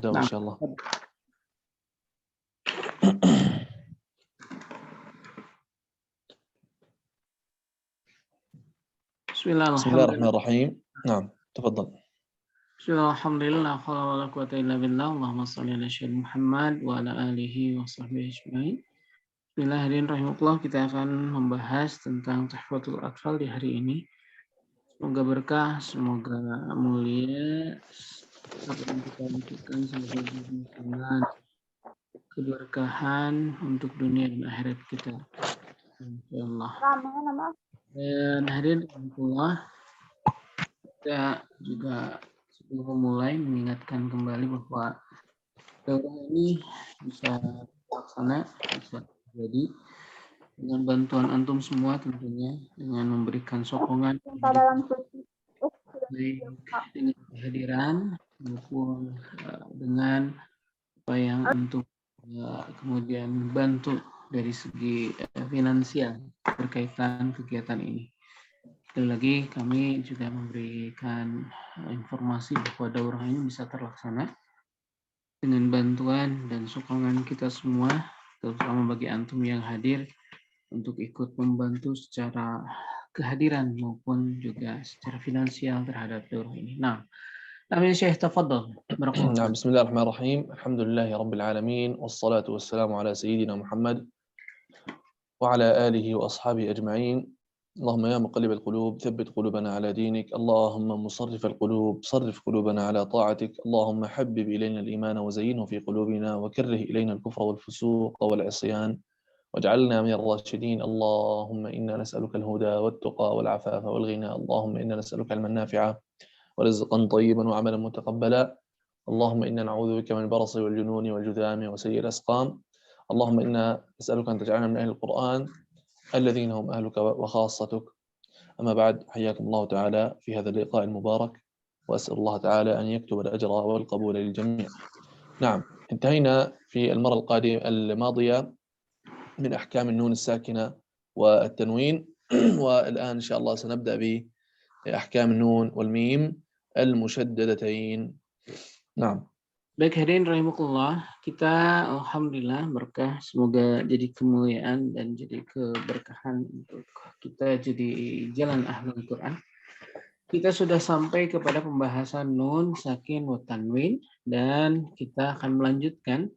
إن نعم. شاء الله. بسم الله بسم الله الرحمن الرحيم. نعم تفضل. بسم الله الحمد لله لا حول ولا قوة إلا بالله اللهم صل على سيدنا Muhammad wa ala alihi wa sahbihi ajma'in. Bismillahirrahmanirrahim. Kita akan membahas tentang Tuhfatul Atfal di hari ini. Semoga berkah, semoga mulia. Apa yang kita lakukan semoga bermanfaat, keberkahan untuk dunia dan akhirat kita. Insyaallah. Dan hadirin rahmatullah, kita juga sebelum memulai mengingatkan kembali bahwa daurah ini bisa terlaksana, bisa terjadi dengan bantuan antum semua tentunya, dengan memberikan sokongan baik dengan kehadiran maupun dengan apa yang antum kemudian bantu dari segi finansial berkaitan kegiatan ini. Sekali lagi kami juga memberikan informasi bahwa daurah ini bisa terlaksana dengan bantuan dan sokongan kita semua, terutama bagi antum yang hadir untuk ikut membantu secara kehadiran maupun juga secara finansial terhadap daurah ini. Nah, Amin Syekh, tafadhol. نعم بسم الله الرحمن الرحيم. الحمد لله رب العالمين والصلاة والسلام على سيدنا محمد وعلى آله وأصحابه أجمعين. اللهم يا مقلب القلوب ثبت قلوبنا على دينك. اللهم مصرف القلوب صرف قلوبنا على طاعتك. اللهم حبب إلينا الإيمان وزينه في قلوبنا وكره إلينا الكفر والفسوق والعصيان واجعلنا من الراشدين. اللهم إنا نسألك الهدى والتقى والعفاف والغنى. اللهم إنا نسألك علما نافعا ورزقا طيبا وعملا متقبلا. اللهم إنا نعوذ بك من البرص والجنون والجذام وسيء الأسقام. اللهم إنا نسألك أن تجعلنا من أهل القرآن الذين هم أهلك وخاصتك. أما بعد، حياكم الله تعالى في هذا اللقاء المبارك، وأسأل الله تعالى أن يكتب الأجر والقبول للجميع. نعم، انتهينا في المرة الماضية من أحكام النون الساكنة والتنوين، والآن إن شاء الله سنبدأ بأحكام النون والميم المشددتين. نعم. Baik hadirin rahimakumullah, kita alhamdulillah berkah, semoga jadi kemuliaan dan jadi keberkahan untuk kita jadi jalan ahlul Quran. Kita sudah sampai kepada pembahasan nun, sakin, wa tanwin, dan kita akan melanjutkan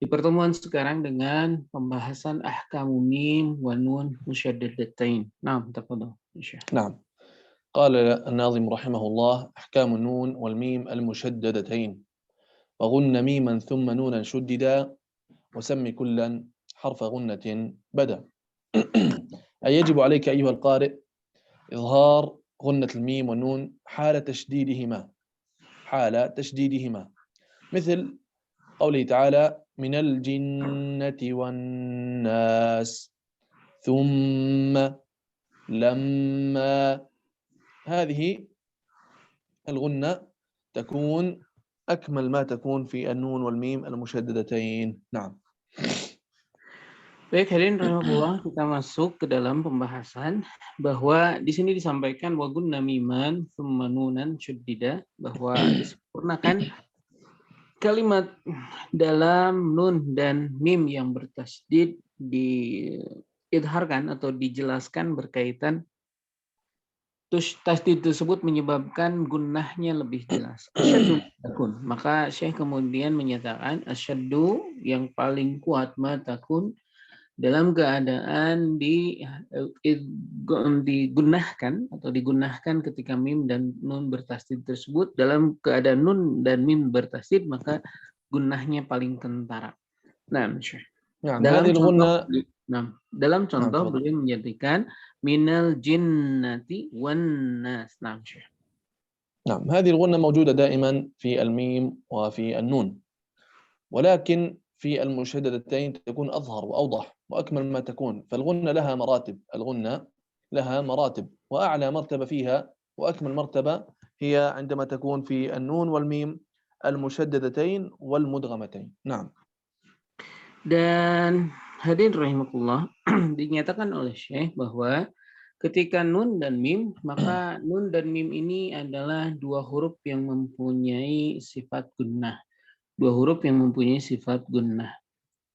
di pertemuan sekarang dengan pembahasan ahkamu mim wa nun musyaddadatain. Nah, tafadhol. نعم. قال الناظم رحمه الله: أحكام النون والميم المشددتين وغن ميما ثم نونا شددا وسم كلا حرف غنة بدا. أي يجب عليك أيها القارئ إظهار غنة الميم والنون حال تشديدهما مثل قوله تعالى: من الجنة والناس ثم لما. هذه الغنة تكون أكمل ما تكون في النون والميم المشددتين. نعم. Baik hadirin rahimahullah, kita masuk ke dalam pembahasan bahwa di sini disampaikan wagun namiman summanunan syuddida, bahwa disempurnakan kalimat dalam nun dan mim yang bertasydid diidharkan atau dijelaskan berkaitan tasydid tersebut menyebabkan gunnahnya lebih jelas. Asyaddu takun. Maka Syekh kemudian menyatakan asyaddu yang paling kuat matakun dalam keadaan digunahkan atau digunakan ketika mim dan nun bertasydid tersebut, dalam keadaan nun dan mim bertasydid maka gunahnya paling kentara. Nah, dalam contoh beliau menyatakan minal jinnati wan nas. نعم، هذه الغنة موجودة دائما في الميم وفي النون، ولكن في المشددتين تكون أظهر وأوضح وأكمل ما تكون. فالغنة لها مراتب، وأعلى مرتبة فيها وأكمل مرتبة هي عندما تكون في النون والميم المشددتين والمدغمتين. نعم. Dan hadirin rahimakumullah, dinyatakan oleh Syekh bahwa ketika nun dan mim, maka nun dan mim ini adalah dua huruf yang mempunyai sifat gunnah. dua huruf yang mempunyai sifat gunnah.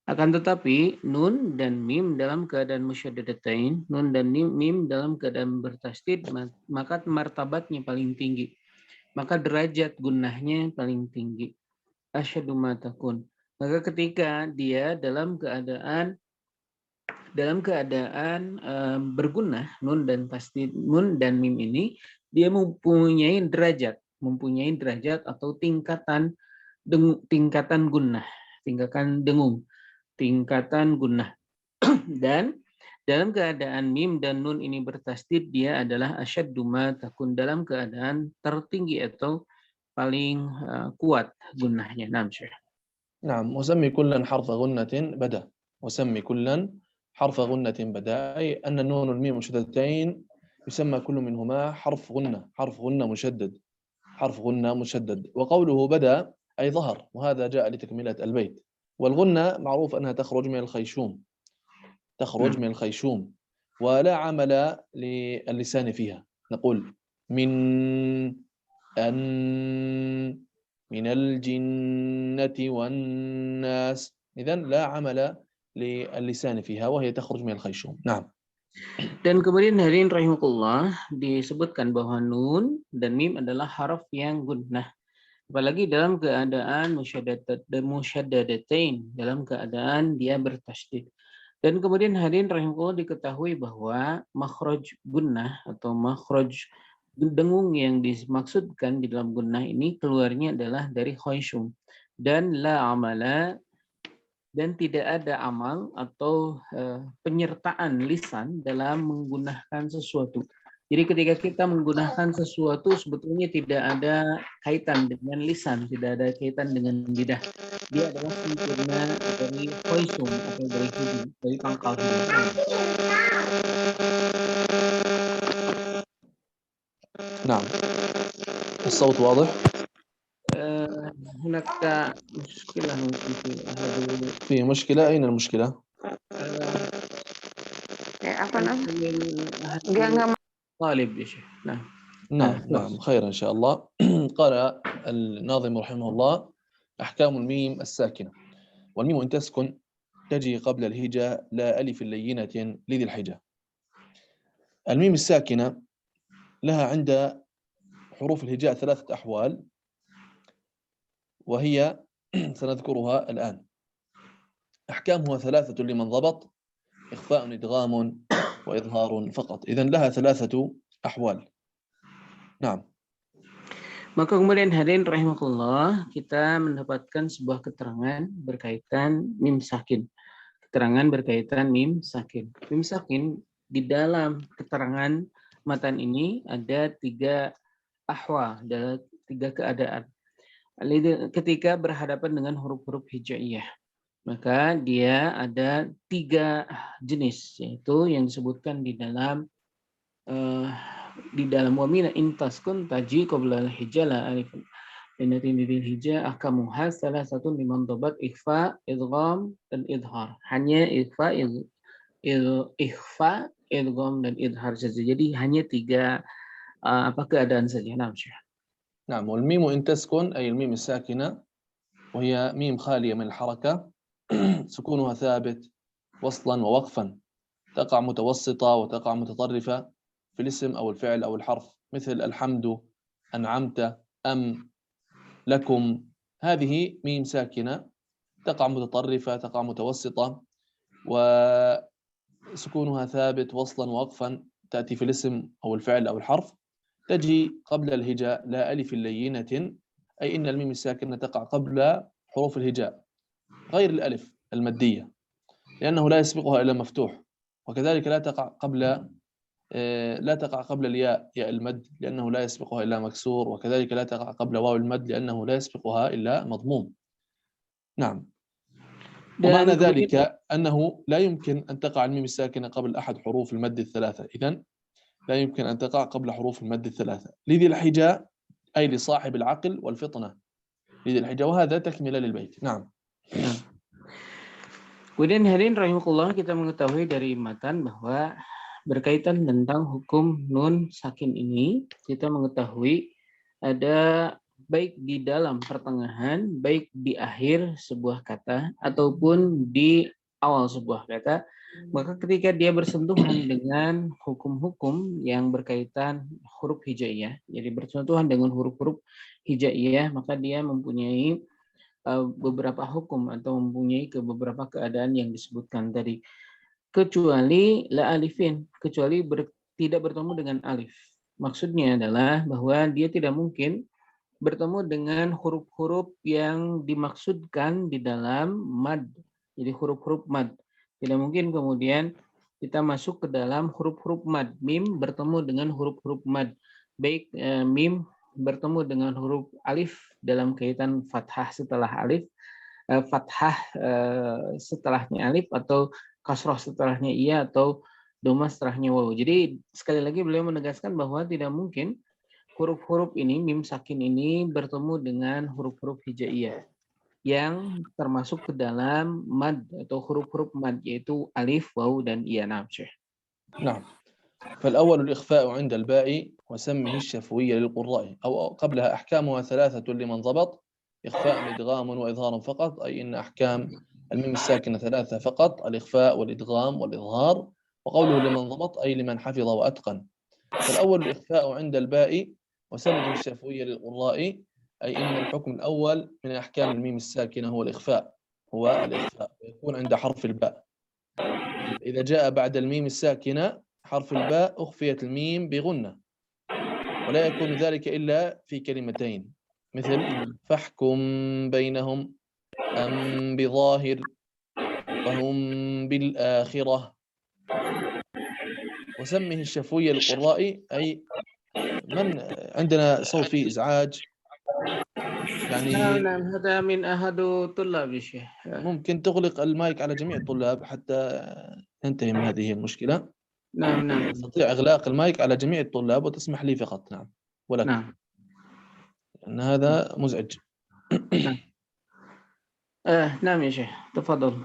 Akan tetapi nun dan mim dalam keadaan musyaddadatain, nun dan mim dalam keadaan bertasydid, maka martabatnya paling tinggi. Maka derajat gunnahnya paling tinggi. Asyadu ma takun. Maka ketika dia dalam keadaan bergunnah, nun dan tasydid, nun dan mim ini, dia mempunyai derajat atau tingkatan gunnah, tingkatan dengung, tingkatan gunnah. Dan dalam keadaan mim dan nun ini bertasydid, dia adalah asyaddu ma takun, dalam keadaan tertinggi atau paling kuat gunnahnya. Naam, Syekh. نعم وسمي كلا حرف غنة بدأ وسمي كلا حرف غنة بدأ أي أن النون والميم مشددتين يسمى كل منهما حرف غنة مشدد حرف غنة مشدد. وقوله بدأ أي ظهر، وهذا جاء لتكملة البيت. والغنة معروف أنها تخرج من الخيشوم ولا عمل للسان فيها. نقول من أن من الجنة والناس، إذن لا عمل للسان فيها وهي تخرج من الخيشوم. نعم. Dan kemudian hadirin rahimakumullah, disebutkan bahwa nun dan mim adalah haraf yang gunnah. Apalagi dalam keadaan musyaddadatain, dalam keadaan dia bertasydid. Dan kemudian hadirin rahimakumullah, diketahui bahwa makhraj gunnah atau makhraj dengung yang dimaksudkan di dalam gunnah ini keluarnya adalah dari khayshum, dan la amala, dan tidak ada amal atau penyertaan lisan dalam menggunakan sesuatu. Jadi ketika kita menggunakan sesuatu sebetulnya tidak ada kaitan dengan lisan, tidak ada kaitan dengan lidah. Dia adalah sempurna dari khayshum atau dari hidung, dari pangkal hidung. نعم. الصوت واضح؟ هناك مشكلة ممكن في مشكلة. أين المشكلة؟ طالب يا شيخ. نعم خير إن شاء الله. قال الناظم رحمه الله: أحكام الميم الساكنة. والميم إن تسكن تجي قبل الهجاء لا ألف لينة لذي الحجة. الميم الساكنة لها عند حروف الهجاء 3 أحوال، وهي سنذكرها الآن. أحكامها 3 لمن ضبط: إخفاء، إدغام، وإظهار فقط. إذن لها 3 أحوال. نعم. Maka kemudian hadirin rahimakumullah, kita mendapatkan sebuah keterangan berkaitan mim sakin. Keterangan berkaitan mim sakin. Mim sakin di dalam keterangan matan ini ada 3 ahwal, ada 3 keadaan. Ketika berhadapan dengan huruf-huruf hijaiyah, maka dia ada 3 jenis, yaitu yang disebutkan di dalam wamina intaskun taji qabla al-hijala alif linatin didil hija ahkamuha salah satu liman dobat ikhfa, idgham, dan idhar. Hanya ikhfa, idgham, dan idhar saja. Jadi hanya 3 keadaan saja. نعم. والميم إن تسكن أي الميم الساكنة، وهي ميم خالية من الحركة، سكونها ثابت وصلا ووقفا، تقع متوسطة وتقع متطرفة في الاسم أو الفعل أو الحرف، مثل الحمد، أنعمت، أم، لكم. هذه ميم ساكنة تقع متطرفة، تقع متوسطة، وسكونها ثابت وصلا ووقفا، تأتي في الاسم أو الفعل أو الحرف، تجي قبل الهجاء لا ألف لينة، أي إن الميم الساكنة تقع قبل حروف الهجاء غير الألف المادية، لأنه لا يسبقها إلا مفتوح. وكذلك لا تقع قبل الياء، ياء المد، لأنه لا يسبقها إلا مكسور. وكذلك لا تقع قبل واو المد، لأنه لا يسبقها إلا مضموم. نعم. ومعنى ذلك أنه لا يمكن أن تقع الميم الساكنة قبل أحد حروف المد الثلاثة. إذن لا يمكن أن تقع قبل حروف المد الثلاثة لذي الحجاء، أي لصاحب العقل والفطنة، لذي الحجاء. وهذا تكملة للبيت. نعم. Kemudian hadirin rahimakumullah, kita mengetahui dari matan bahwa berkaitan tentang hukum nun sakin ini, kita mengetahui ada baik di dalam pertengahan, baik di akhir sebuah kata, ataupun di awal sebuah kata, maka ketika dia bersentuhan dengan hukum-hukum yang berkaitan huruf hijaiyah, jadi bersentuhan dengan huruf-huruf hijaiyah, maka dia mempunyai beberapa hukum atau mempunyai beberapa keadaan yang disebutkan tadi. Kecuali la alifin, kecuali tidak bertemu dengan alif. Maksudnya adalah bahwa dia tidak mungkin bertemu dengan huruf-huruf yang dimaksudkan di dalam mad. Jadi huruf-huruf mad. Tidak mungkin kemudian kita masuk ke dalam huruf-huruf mad. Mim bertemu dengan huruf-huruf mad. Baik mim bertemu dengan huruf alif dalam kaitan fathah setelah alif, fathah setelahnya alif, atau kasroh setelahnya iya, atau doma setelahnya waw. Jadi sekali lagi beliau menegaskan bahwa tidak mungkin huruf-huruf ini, mim sakin ini bertemu dengan huruf-huruf hijaiyah yang termasuk ke dalam mad atau huruf-huruf mad, yaitu alif, waw, dan iya. نعم. فالأول الإخفاء عند الباء وسمه الشفوية للقراء، أو قبلها أحكامها ثلاثة لمن ضبط: إخفاء إدغام وإظهار فقط، أي إن أحكام الميم الساكنة ثلاثة فقط: الإخفاء والإدغام والإظهار. وقوله لمن ضبط أي لمن حفظ وأتقن. فالأول الإخفاء عند الباء وسمه الشفوية للقراء، أي إن الحكم الأول من أحكام الميم الساكنة هو الإخفاء، ويكون عند حرف الباء. إذا جاء بعد الميم الساكنة حرف الباء أخفيت الميم بغنة، ولا يكون ذلك إلا في كلمتين، مثل فاحكم بينهم، أم بظاهر، وهم بالآخرة. وسمه الشفوية للقراء، أي من عندنا صوت فيه إزعاج، يعني نعم هذا من أحد طلاب الشيخ. ممكن تغلق المايك على جميع الطلاب حتى ننتهي من هذه المشكلة. نعم. تستطيع إغلاق المايك على جميع الطلاب وتسمح لي فقط. نعم، ولك. نعم. لأن هذا مزعج. نعم يا شيخ، تفضل.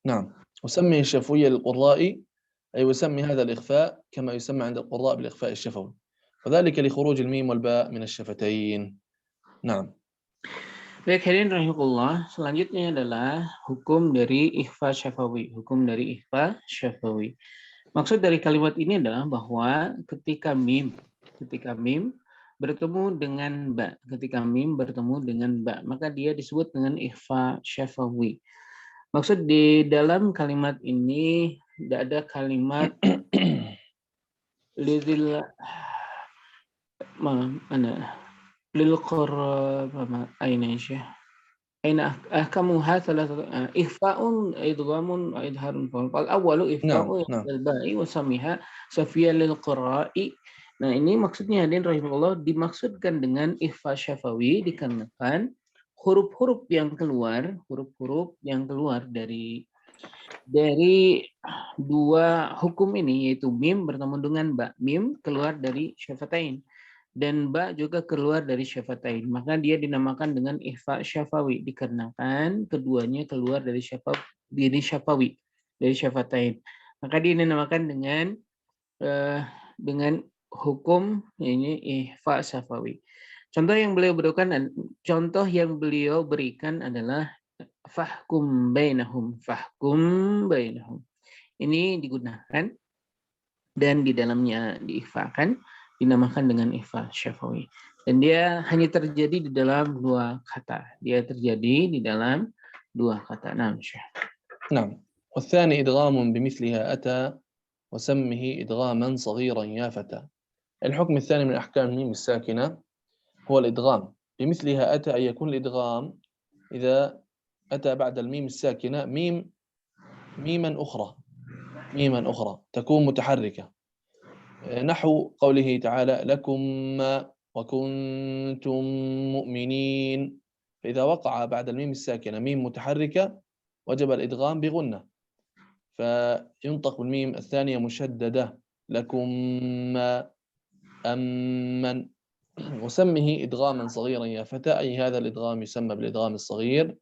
نعم. وسمي الشفوية للقراء، أي وسمي هذا الإخفاء كما يسمى عند القراء بالإخفاء الشفوي، وذلك لخروج الميم والباء من الشفتين. نعم. Baik, hadirin rahimahullah, selanjutnya adalah hukum dari ikhfa syafawi. Hukum dari ikhfa syafawi. Maksud dari kalimat ini adalah bahwa ketika mim bertemu dengan ba, maka dia disebut dengan ikhfa syafawi. Maksud di dalam kalimat ini tidak ada kalimat lidil للقرب أين يا شيخ؟ أين أحكمها ثلاثة: إخفاء إدغام وإظهار. فالأول إخفاء الباء وسميها شفوية للقراء. Nah ini maksudnya hadirin rahimahullah, dimaksudkan dengan ikhfa syafawi dikarenakan huruf-huruf yang keluar dari dua hukum ini, yaitu mim bertemu dengan ba. Mim keluar dari syafatain dan ba juga keluar dari syafatain, maka dia dinamakan dengan ikhfa syafawi dikarenakan keduanya keluar dari syafatain, maka dia dinamakan dengan hukum ini ikhfa syafawi. Contoh yang beliau berikan adalah fahkum bainahum. Ini digunakan dan di dalamnya diikhfakan, dinamakan dengan ikhfa syafawi. Dan dia hanya terjadi di dalam dua kata. Nah, Syekh. نعم. والثاني إدغام بمثلها أتى وسمه إدغاما صغيرا يا فتى. الحكم الثاني من أحكام الميم الساكنة هو الإدغام بمثلها أتى، أن يكون الإدغام إذا أتى بعد الميم الساكنة ميما أخرى تكون متحركة، نحو قوله تعالى لكم ما وكنتم مؤمنين. فإذا وقع بعد الميم الساكنة ميم متحركة وجب الإدغام بغنة، فينطق بالميم الثانية مشددة لكم ما أمن. وسمه إدغاما صغيرا يا فتى، أي هذا الإدغام يسمى بالإدغام الصغير،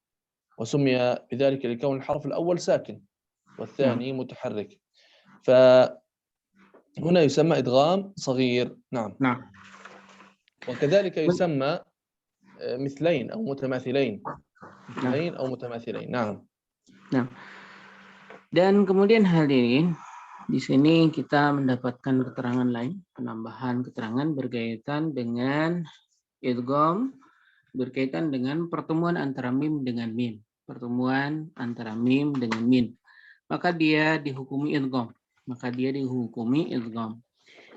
وسمي بذلك لكون الحرف الأول ساكن والثاني متحرك، فهنا يسمى إدغام صغير. نعم. وكذلك يسمى مثلين أو متماثلين. مثلين أو متماثلين. نعم. Nah, dan kemudian hadirin, di sini kita mendapatkan keterangan lain, penambahan keterangan berkaitan dengan idgham, berkaitan dengan pertemuan antara mim dengan mim. Pertemuan antara mim dengan mim. Maka dia dihukumi idgham.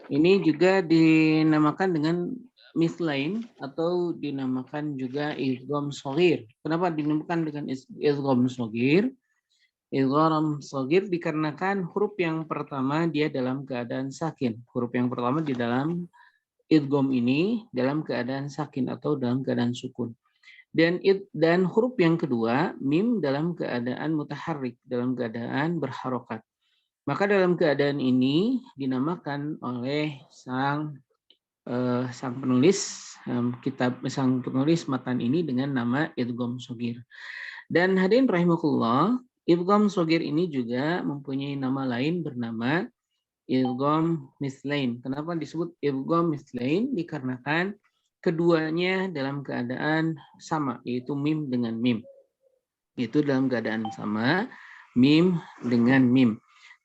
Ini juga dinamakan dengan mislain atau dinamakan juga idgham shaghir. Kenapa dinamakan dengan idgham shaghir? Idgham shaghir dikarenakan huruf yang pertama dia dalam keadaan sakin. Huruf yang pertama di dalam idgham ini dalam keadaan sakin atau dalam keadaan sukun. Dan huruf yang kedua mim dalam keadaan mutaharrik, dalam keadaan berharokat. Maka dalam keadaan ini dinamakan oleh sang penulis sang penulis matan ini dengan nama idgham shaghir. Dan hadirin rahimakumullah, idgham shaghir ini juga mempunyai nama lain bernama idgham mislain. Kenapa disebut idgham mislain? Dikarenakan keduanya dalam keadaan sama, yaitu mim dengan mim. Itu dalam keadaan sama, mim dengan mim.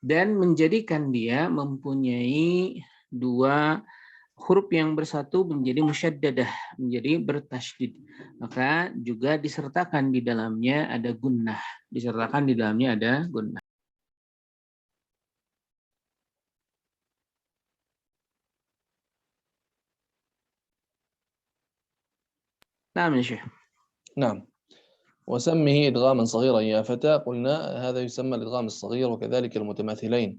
Dan menjadikan dia mempunyai dua huruf yang bersatu menjadi musyaddadah, menjadi bertasydid. Maka juga disertakan di dalamnya ada gunnah. Disertakan di dalamnya ada gunnah. نعم يا شيخ. نعم. وسمه إدغاما صغيرا يا فتى. قلنا هذا يسمى الإدغام الصغير، وكذلك المتماثلين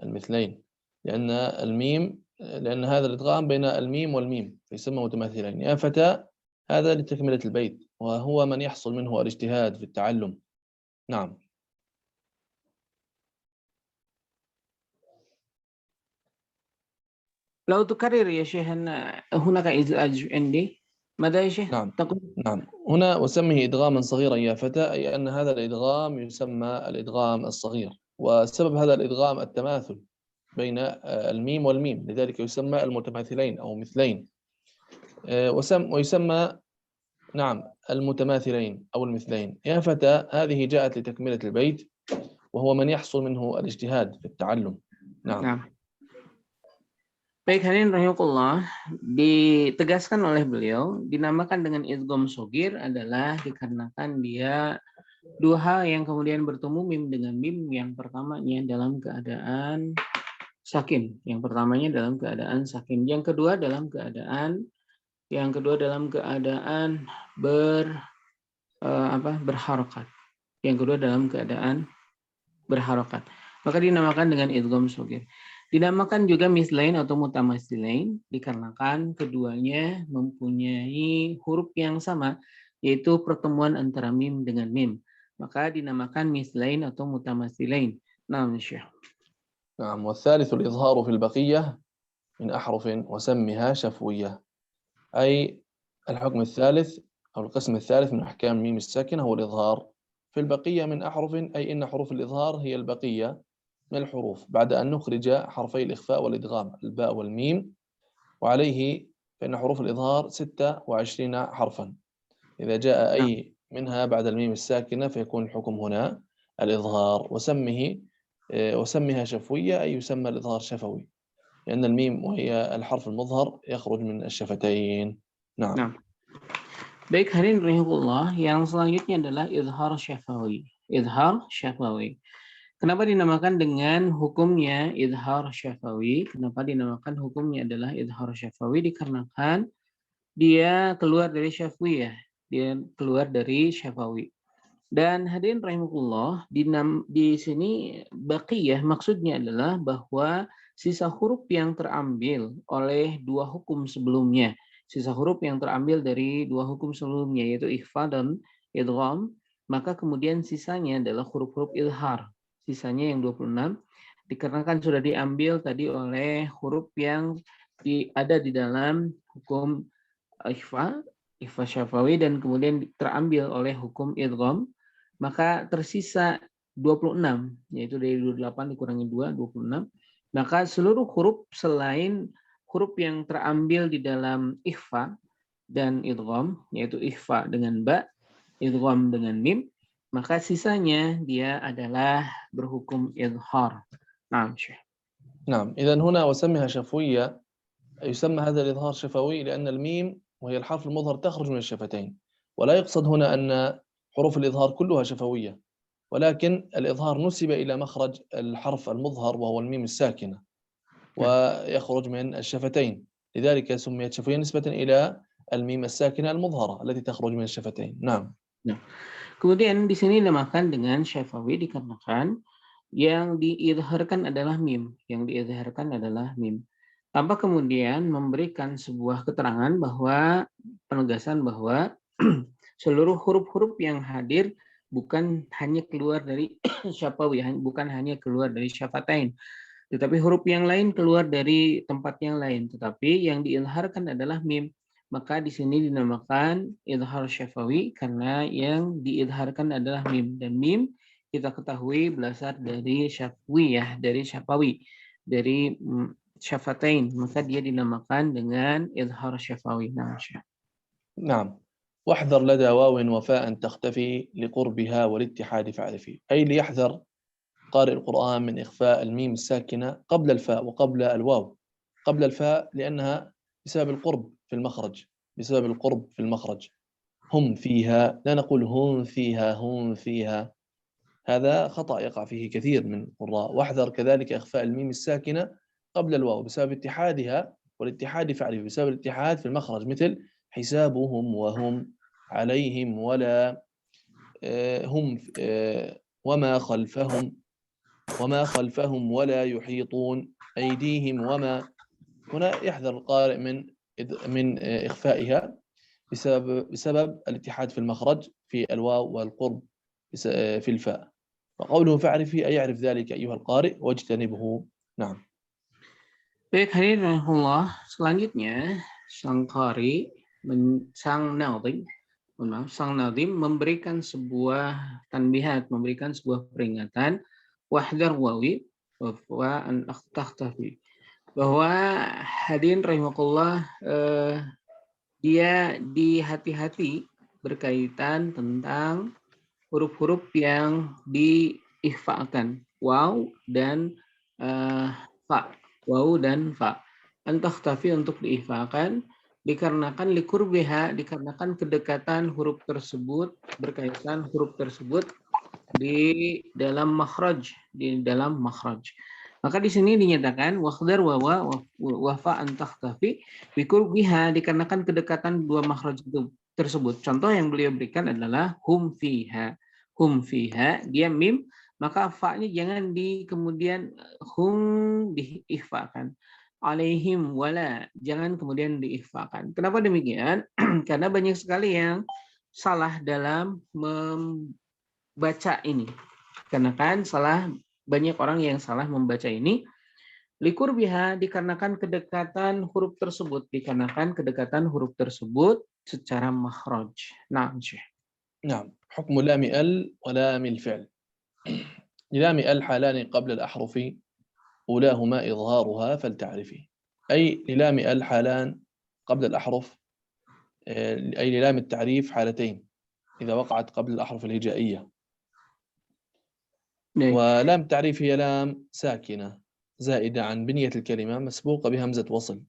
المثلين، لأن هذا الإدغام بين الميم والميم يسمى متماثلين. يا فتى هذا لتكملة البيت، وهو من يحصل منه الاجتهاد في التعلم. نعم. لو تكرر يا شيخ هناك إزعاج عندي. ماذا يا شيخ؟ نعم. نعم. هنا وسمه إدغاما صغيرا يا فتى، أي أن هذا الإدغام يسمى الإدغام الصغير، وسبب هذا الإدغام التماثل بين الميم والميم، لذلك يسمى المتماثلين أو مثلين. ويسمى نعم المتماثلين أو المثلين. يا فتى هذه جاءت لتكملة البيت، وهو من يحصل منه الاجتهاد في التعلم. نعم. Baik, hadirin rahimakumullah, ditegaskan oleh beliau, dinamakan dengan idgham shaghir adalah dikarenakan dia dua hal yang kemudian bertemu mim dengan mim. Yang pertamanya dalam keadaan sakin, yang kedua dalam keadaan berharokat. Maka dinamakan dengan idgham shaghir. Dinamakan juga mislain atau mutamatsilain dikarenakan keduanya mempunyai huruf yang sama, yaitu pertemuan antara mim dengan mim. Maka dinamakan mislain atau mutamatsilain. Naam Syekh. نعم. والثالث الإظهار في البقية من أحرف وسمها شفوية. أي الحكم الثالث أو القسم الثالث من أحكام الميم الساكنة هو الإظهار في البقية من أحرف، أي إن حروف الإظهار هي البقية من الحروف بعد أن نخرج حرفي الإخفاء والإدغام الباء والميم، وعليه فإن حروف الإظهار 26 حرفا. إذا جاء أي منها بعد الميم الساكنة فيكون الحكم هنا الإظهار. وسمها شفوية، أي يسمى الإظهار شفوي، لأن الميم وهي الحرف المظهر يخرج من الشفتين. نعم. Baik, hadirin rahimakumullah, yang selanjutnya adalah izhar syafawi. Izhar syafawi. Kenapa dinamakan dengan hukumnya izhar syafawi? Kenapa dinamakan hukumnya adalah izhar syafawi? Dikarenakan dia keluar dari syafwiyah, dia keluar dari syafawi. Dan hadirin rahimakumullah, di sini baqiyah maksudnya adalah bahwa sisa huruf yang terambil oleh dua hukum sebelumnya, sisa huruf yang terambil dari dua hukum sebelumnya yaitu ikhfa dan idgham, maka kemudian sisanya adalah huruf-huruf izhar. Sisanya yang 26 dikarenakan sudah diambil tadi oleh huruf yang ada di dalam hukum ikhfa syafawi dan kemudian terambil oleh hukum idgham, maka tersisa 26, yaitu dari 28 dikurangi 2, 26. Maka seluruh huruf selain huruf yang terambil di dalam ikhfa dan idgham, yaitu ikhfa dengan ba, idgham dengan mim, maka sisanya dia adalah berhukum idhar. Nah, Syekh. نعم، إذن هنا وسمها شفوية، يسمى هذا الإظهار شفوي لأن الميم وهي الحرف المظهر تخرج من الشفتين، ولا يقصد هنا أن حروف الإظهار كلها شفوية، ولكن الإظهار نسب إلى مخرج الحرف المظهر وهو الميم الساكنة، ويخرج من الشفتين، لذلك سميت شفوية نسبة إلى الميم الساكنة المظهرة التي تخرج من الشفتين. نعم. Kemudian di sini dinamakan dengan syafawi dikarenakan yang diidharkan adalah mim, tanpa kemudian memberikan sebuah keterangan bahwa penegasan bahwa seluruh huruf-huruf yang hadir bukan hanya keluar dari syafawi, bukan hanya keluar dari syafatain, tetapi huruf yang lain keluar dari tempat yang lain, tetapi yang diidharkan adalah mim. Maka di sini dinamakan idhar syafawi karena yang diidharkan adalah mim, dan mim kita ketahui berasal dari syafwiyah, dari syafawi, dari syafatain, maka dia dinamakan dengan idhar syafawi. نعم. واحذر لدى واو وفاء تختفي لقربها والاتحاد فاعرفي، أي ليحذر قارئ القرآن من إخفاء الميم الساكنة قبل الفاء وقبل الواو. قبل الفاء لأنها بسبب القرب في المخرج، بسبب القرب في المخرج. هم فيها، لا نقول هم فيها، هم فيها، هذا خطأ يقع فيه كثير من القراء. واحذر كذلك إخفاء الميم الساكنة قبل الواو بسبب اتحادها، والاتحاد فاعرف بسبب الاتحاد في المخرج، مثل حسابهم وهم، عليهم ولا، هم، وما خلفهم، وما خلفهم ولا يحيطون، أيديهم وما. هنا يحذر القارئ من إخفائها بسبب الاتحاد في المخرج في الواو والقرب في الفاء. وقوله فاعرفي أي يعرف ذلك أيها القارئ واجتنبه. نعم. Baik, hadirin rahimahullah, selanjutnya sang qari, sang nadhim memberikan sebuah tanbihat, memberikan sebuah peringatan, wahdar wawi wa an takhtafi, bahwa hadirin rahimahullah, dia dihati-hati berkaitan tentang huruf-huruf yang diikhfa'kan, waw dan fa, antakhtafi untuk diikhfa'kan dikarenakan likurbiha, dikarenakan kedekatan huruf tersebut, berkaitan huruf tersebut di dalam makhraj, Maka di sini dinyatakan wakhdar wafa antakhtafi likurbiha, dikarenakan kedekatan dua makhraj tersebut. Contoh yang beliau berikan adalah hum fiha. Hum fiha, dia mim, maka fa-nya jangan kemudian hum diikhfakan. Alaihim wala, jangan kemudian diikhfakan. Kenapa demikian? Karena banyak sekali yang salah dalam membaca ini. Karena kan banyak orang yang salah membaca ini. Likurbiha, dikarenakan kedekatan huruf tersebut, secara makhraj. Nah, Syekh. نعم. حكم لام ال ولام الفعل. للام ال حالان قبل الأحرف، أولاهما إظهارها فلتعرفي. أي للام ال حالان قبل الأحرف، أي للام التعريف حالتين إذا وقعت قبل الأحرف الهجائية. ولام التعريف هي لام ساكنة زائدة عن بنية الكلمة مسبوقة بهمزة وصل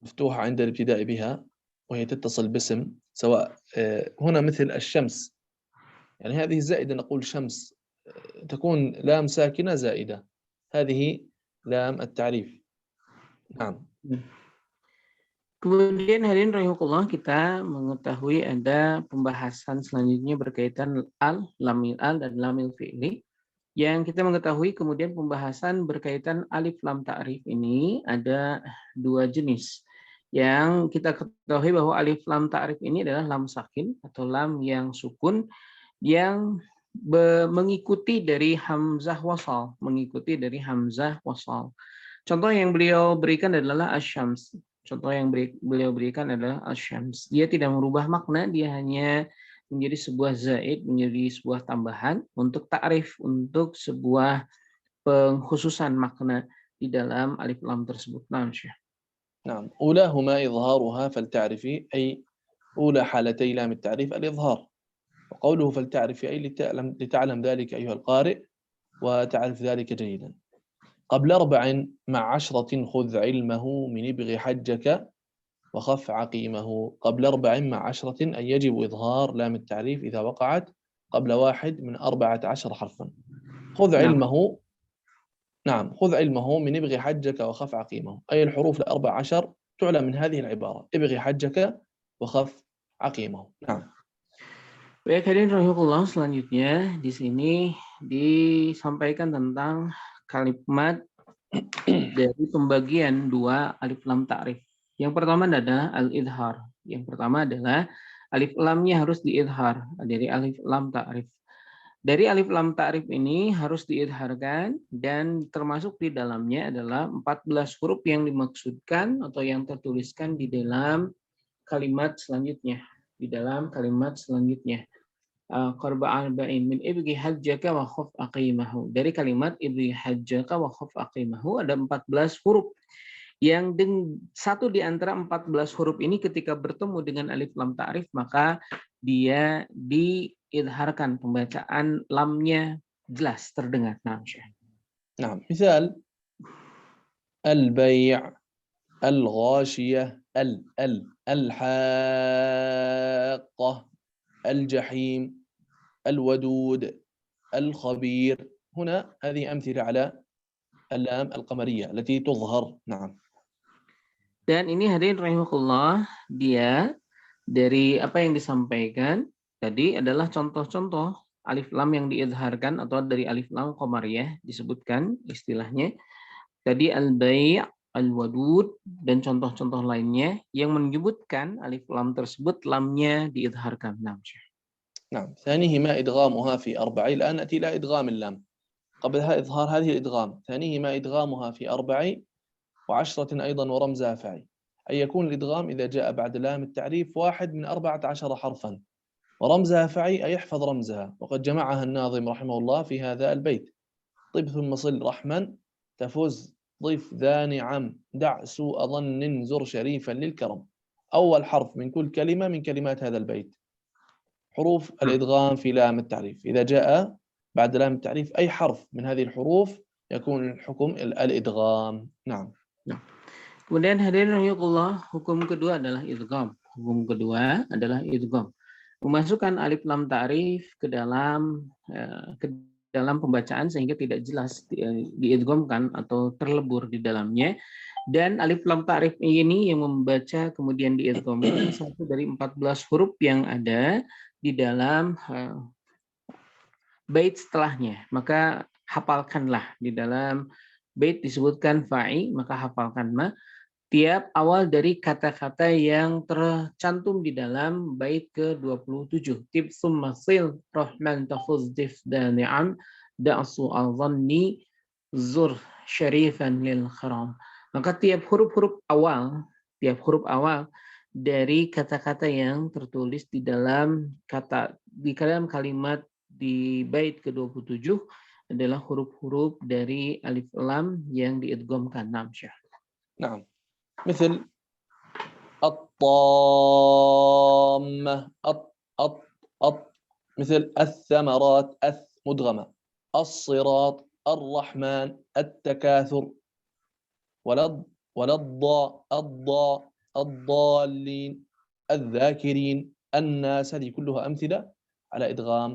مفتوحة عند الابتداء بها، وهي تتصل باسم، سواء هنا مثل الشمس، يعني هذه الزائدة نقول شمس، تكون لام ساكنة زائدة، هذه لام التعريف. نعم. Kemudian hadirin rahimakumullah, kita mengetahui ada pembahasan selanjutnya berkaitan lamil al dan lamil fi'li. Yang kita mengetahui kemudian pembahasan berkaitan alif lam ta'rif ini ada dua jenis. Yang kita ketahui bahwa alif lam ta'rif ini adalah lam sakin atau lam yang sukun yang mengikuti dari hamzah wasal, Contoh yang beliau berikan adalah asyams. Dia tidak merubah makna, dia hanya menjadi sebuah zaid, menjadi sebuah tambahan untuk ta'rif, untuk sebuah pengkhususan makna di dalam alif lam tersebut. Nah, Syekh. نعم، أولاهما إظهارها فلتعرفي، أي أولى حالتي لام التعريف الإظهار. وقوله فلتعرفي أي لتعلم ذلك أيها القارئ وتعرف ذلك جيدا. قبل 4 مع 10 خذ علمه من ابغ حجك وخف عقيمه. قبل 4 مع 10 أي يجب إظهار لام التعريف إذا وقعت قبل 1 من 14 حرفا. خذ نعم. علمه، نعم، خذ علمه من ابغ حجك وخف عقيمه، أي الحروف 14 تعلم من هذه العبارة، ابغ حجك وخف عقيمه. نعم. Baik, hadirin rahimahullah, selanjutnya di sini disampaikan tentang kalimat dari pembagian dua alif lam ta'rif. Yang pertama adalah al-idhar. Yang pertama adalah alif lamnya harus diidhar dari alif lam ta'rif. Dari alif lam ta'rif ini harus diidharkan dan termasuk di dalamnya adalah 14 huruf yang dimaksudkan atau yang tertuliskan di dalam kalimat selanjutnya. Di dalam kalimat selanjutnya. Qarba arba'in min ibghi hajjaka wa khuf aqimahu. Dari kalimat ibghi hajjaka wa khuf aqimahu ada 14 huruf. Yang satu di antara 14 huruf ini ketika bertemu dengan alif lam ta'rif maka dia diidharkan, pembacaan lamnya jelas terdengar. Nah, Syekh. نعم، مثال البيع، الغاشية، الحاقة، الجحيم، الودود، الخبير. هنا هذه أمثلة على اللام القمرية التي تظهر. نعم. Dan ini hadirin rahimahullah, dia dari apa yang disampaikan tadi adalah contoh-contoh alif lam yang diidharkan atau dari alif lam qamariyah disebutkan istilahnya. Tadi al-bai', al-wadud dan contoh-contoh lainnya yang menyebutkan alif lam tersebut lamnya diidharkan. نعم، ثانيهما إدغامها في 4. الآن نأتي إلى إدغام اللام. قبلها إظهار هذه الإدغام. ثانيهما إدغامها في 4 و10 أيضا ورمزها فعي. أي يكون الإدغام إذا جاء بعد لام التعريف 1 من 14 حرفا ورمزها فعي أي يحفظ رمزها. وقد جمعها الناظم رحمه الله في هذا البيت: طب ثم صل رحما تفز ضف ذا نعم دع سوء ظن زر شريفا للكرم. أول حرف من كل كلمة من كلمات هذا البيت حروف الإدغام في لام التعريف. إذا جاء بعد لام التعريف أي حرف من هذه الحروف يكون الحكم الإدغام. نعم. Kemudian hadirin rahimahullah, hukum kedua adalah idgham. Hukum kedua adalah idgham. Memasukkan alif lam ta'rif ke dalam pembacaan sehingga tidak jelas diidghamkan atau terlebur di dalamnya. Dan alif lam ta'rif ini yang membaca kemudian diidghamkan satu dari 14 huruf yang ada di dalam bait setelahnya. Maka hafalkanlah, di dalam bait disebutkan fa'i, maka hafalkan tiap awal dari kata-kata yang tercantum di dalam bait ke-27. Tib summa sil rahman tafuz dif dani'am da'su al-dhanni zur syarifan lil kharam. Maka tiap huruf awal dari kata-kata yang tertulis di dalam kalimat di bait ke-27 adalah huruf-huruf dari alif lam yang diidghamkan. نعم، مثل الطامة مثل الثمرات مدغمة، الصراط، الرحمن، التكاثر، الضالين، الذاكرين، الناس. هذه كلها أمثلة على إدغام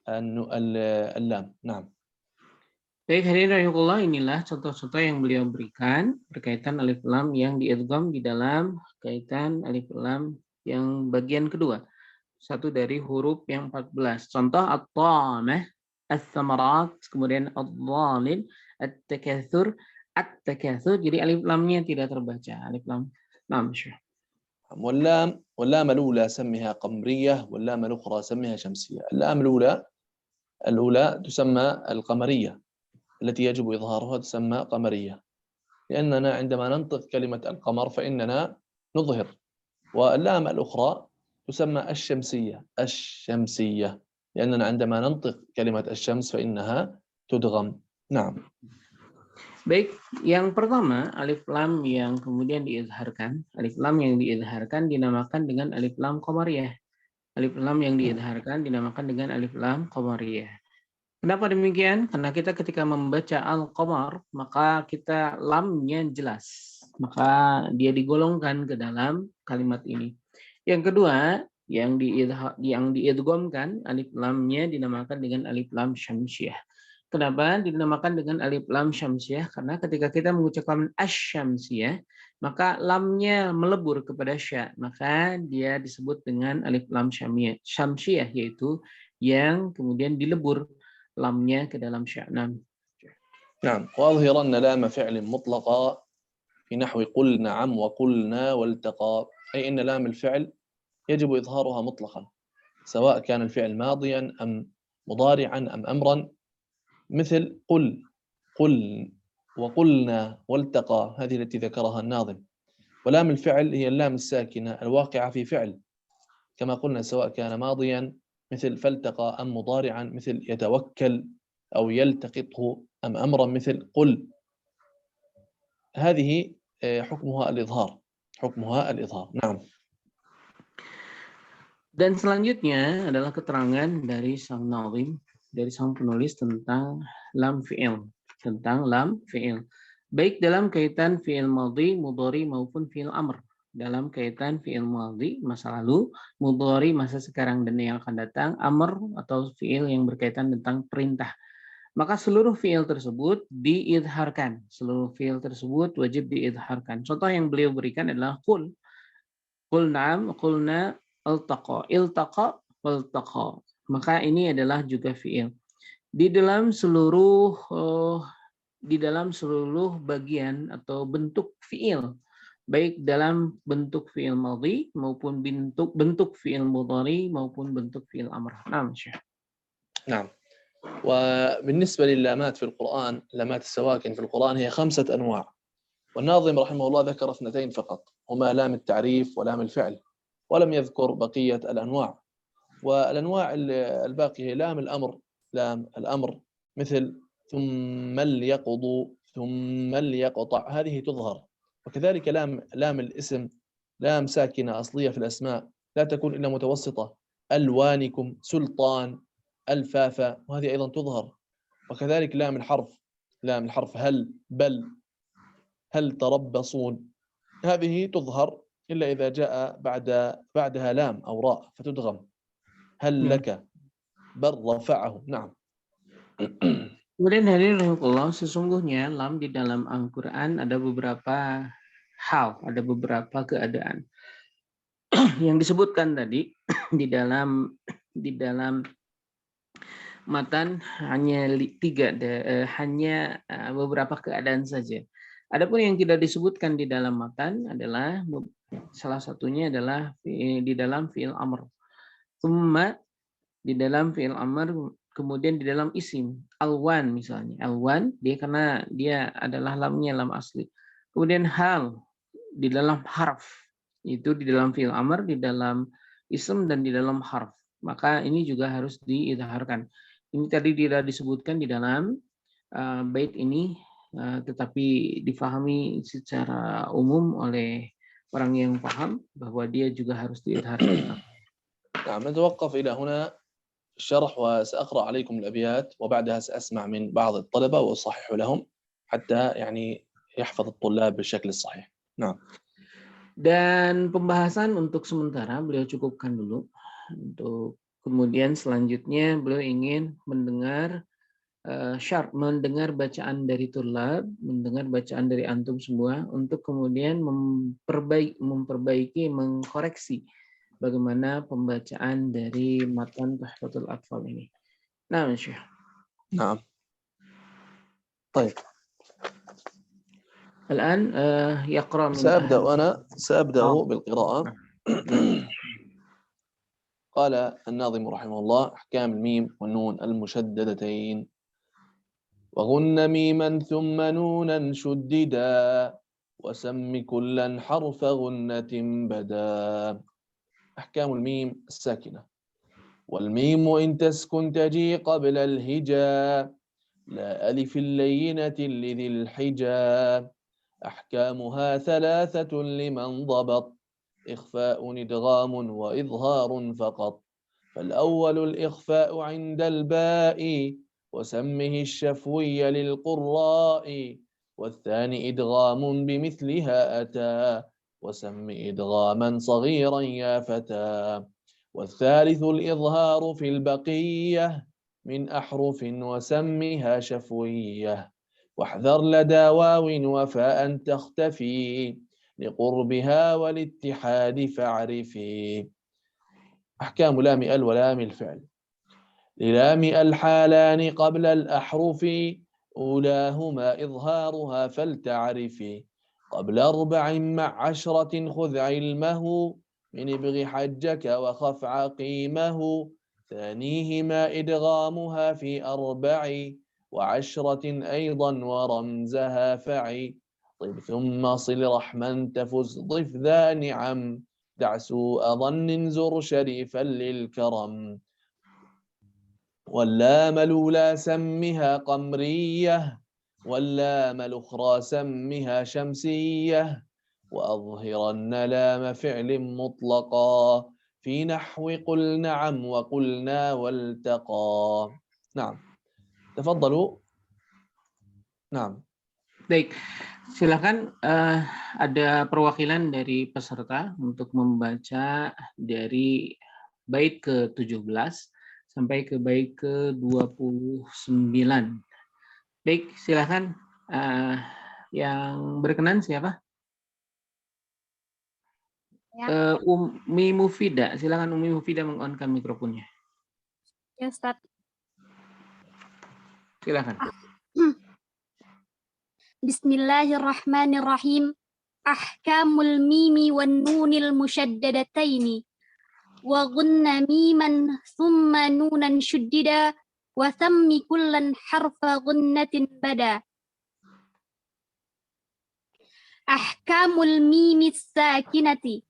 اللام. نعم. Baik, hadirin rahimahullah, inilah contoh-contoh yang beliau berikan berkaitan alif lam yang diidgham di dalam kaitan alif lam yang bagian kedua. Satu dari huruf yang 14. Contoh at-tamah, as-samarat, kemudian ad-dhalin, at-takatsur, at-takatsur. Jadi alif lamnya tidak terbaca. Alif lam. Naam, Syekh. واللام الأولى سميها قمرية واللام الأخرى سميها شمسية. اللام الأولى تسمى القمرية التي يجب إظهارها، تسمى قمرية لأننا عندما ننطق كلمة القمر فإننا نظهر. واللام الأخرى تسمى الشمسية لأننا عندما ننطق كلمة الشمس فإنها تدغم. نعم. Baik, yang pertama alif lam yang kemudian diizharkan. Alif lam yang diizharkan dinamakan dengan alif lam qamariyah. Alif lam yang diizharkan dinamakan dengan alif lam qamariyah. Kenapa demikian? Karena kita ketika membaca al-qamar, maka kita lamnya jelas. Maka dia digolongkan ke dalam kalimat ini. Yang kedua, yang diidghamkan alif lamnya dinamakan dengan alif lam syamsiyah. Kenapa dinamakan dengan alif lam syamsiyah? Karena ketika kita mengucapkan asy-syamsiyah, maka lamnya melebur kepada sya, maka dia disebut dengan alif lam syamsiyah, yaitu yang kemudian dilebur lamnya ke dalam sya. نعم وأظهرن لام فعل مطلقة في نحو قل نعم وقلنا والتقى، أي إن لام الفعل يجب إظهارها مطلقا سواء كان الفعل ماضيا أم مضارعا أم أمرا، مثل قل وقلنا والتقى، هذه التي ذكرها الناظم. ولام الفعل هي اللام الساكنة الواقعة في فعل كما قلنا، سواء كان ماضيا مثل فالتقى أم مضارعا مثل يتوكل أو يلتقطه أم أمرا مثل قل. هذه حكمها الإظهار. نعم. Dan selanjutnya adalah keterangan dari sang nazim, dari sang penulis tentang lam fi'il, baik dalam kaitan fi'il madhi, mudhari maupun fi'il amr. Dalam kaitan fi'il madhi masa lalu, mudhari masa sekarang dan yang akan datang, amr atau fi'il yang berkaitan tentang perintah. Maka seluruh fi'il tersebut diidharkan. Seluruh fi'il tersebut wajib diidharkan. Contoh yang beliau berikan adalah qul. Qul na'am, qulna, iltaqa, waltaqa. Maka ini adalah juga fi'il. Di dalam seluruh bagian atau bentuk fi'il, baik dalam bentuk fi'il madhi maupun bentuk fi'il mudhari maupun bentuk fi'il amr. Naam, Syekh. نعم. وبالنسبة لللامات في القرآن، لامات السواكن في القرآن هي 5 أنواع، والناظم رحمه الله ذكر 2 فقط، هما لام التعريف ولام الفعل، ولم يذكر بقية الأنواع. والأنواع الباقية هي لام الأمر مثل ثم ليقضوا، ثم ليقطع، هذه تظهر. وكذلك لام الاسم، لام ساكنة أصلية في الأسماء لا تكون إلا متوسطة، ألوانكم، سلطان، الفافة، وهذه أيضا تظهر. وكذلك لام الحرف هل، بل، هل تربصون، هذه تظهر إلا إذا جاء بعدها لام أو راء فتدغم. هل لك، بل رفعه. نعم. Kemudian hadirin rahimahullah, sesungguhnya lam di dalam Al-Quran ada beberapa hal, ada beberapa keadaan yang disebutkan tadi di dalam matan hanya hanya beberapa keadaan saja. Adapun yang tidak disebutkan di dalam matan adalah salah satunya adalah di dalam fi'il amr. Tsumma di dalam fi'il amr, kemudian di dalam isim alwan misalnya. Alwan dia karena dia adalah lamnya lam asli. Kemudian hal di dalam harf, itu di dalam fi'il amr, di dalam isim dan di dalam harf. Maka ini juga harus diidharkan. Ini tadi tidak disebutkan di dalam bait ini, tetapi difahami secara umum oleh orang yang paham bahwa dia juga harus diidharkan. نعم، نتوقف إلى هنا الشرح، وسأقرأ عليكم الأبيات وبعدها سأسمع من بعض الطلبة وأصحح لهم حتى يعني يحفظ الطلاب بالشكل الصحيح. نعم. Dan pembahasan untuk sementara beliau cukupkan dulu. Untuk kemudian selanjutnya beliau ingin mendengar mendengar bacaan dari tulab, mendengar bacaan dari antum semua untuk kemudian memperbaiki, mengkoreksi bagaimana pembacaan dari matan Tuhfatul Atfal ini. Nah, Syekh. نعم. طيب. الآن يقرأ من سأبدأ بالقراءة. قال الناظم رحمه الله: أحكام الميم والنون المشددتين. وغن ميما ثم نونا شددا، وسم كلا حرف غنة بدا. أحكام الميم الساكنة: والميم إن تسكن تجي قبل الهجاء لا ألف اللينة لذي الحجاب. أحكامها ثلاثة لمن ضبط، إخفاء إدغام وإظهار فقط. فالأول الإخفاء عند الباء، وسمه الشفوي للقراء. والثاني إدغام بمثلها أتى، وسم إدغاما صغيرا يا فتى. والثالث الإظهار في البقية من أحرف، وسمها شفوية. واحذر لدى واو وفاء تختفي، لقربها والاتحاد فاعرفي. أحكام لام ال ولام الفعل. للام الحالان قبل الأحرف، أولاهما إظهارها فلتعرفي. قبل 4 مع 10 خذ علمه، من ابغ حجك وخف عقيمه. ثانيهما إدغامها في 4 و10 أيضا ورمزها فعي. طب ثم صل رحما تفز ضف ذا نعم، دع سوء ظن زر شريفا للكرم. واللام الأولى سمها قمرية، واللام الأخرى سمها شمسية. وأظهرن لام فعل مطلقا، في نحو قل نعم وقلنا والتقى. نعم، تفضلوا. نعم. Baik, silakan ada perwakilan dari peserta untuk membaca dari bait ke-17 sampai ke bait ke-29. Baik, silakan yang berkenan siapa? Ya. Umi Mufida, silakan Umi Mufida meng-on-kan mikrofonnya. Ya, Ustaz. Silakan. Bismillahirrahmanirrahim. Ahkamul mimi wan nunil musyaddadataini, wa gunna miman thumma nunan shuddida, wa thammi kullan harfa gunnatin bada. Ahkamul mimi sakinati.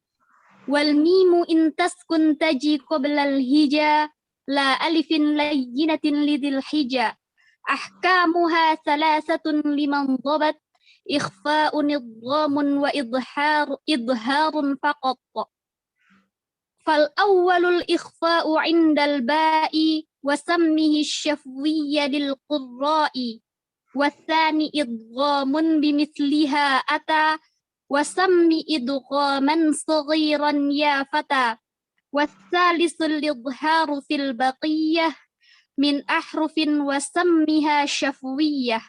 Wal mimu in taskun taji qabla al-hija, la alifin layyinatin lidhil hija. Ahkamuha thalathatun liman dhabat, ikhfa'un idghamun wa idharun faqat. Fal awwalul ikhfa'u 'indal ba'i, wa sammihi syafwiyya lil qurra'i. Wathani idghamun bimithliha ata, wasammi idghaman saghiran ya fata. Wathalisul idharu fil baqiyah min ahrufin, wasammiha syafwiyah.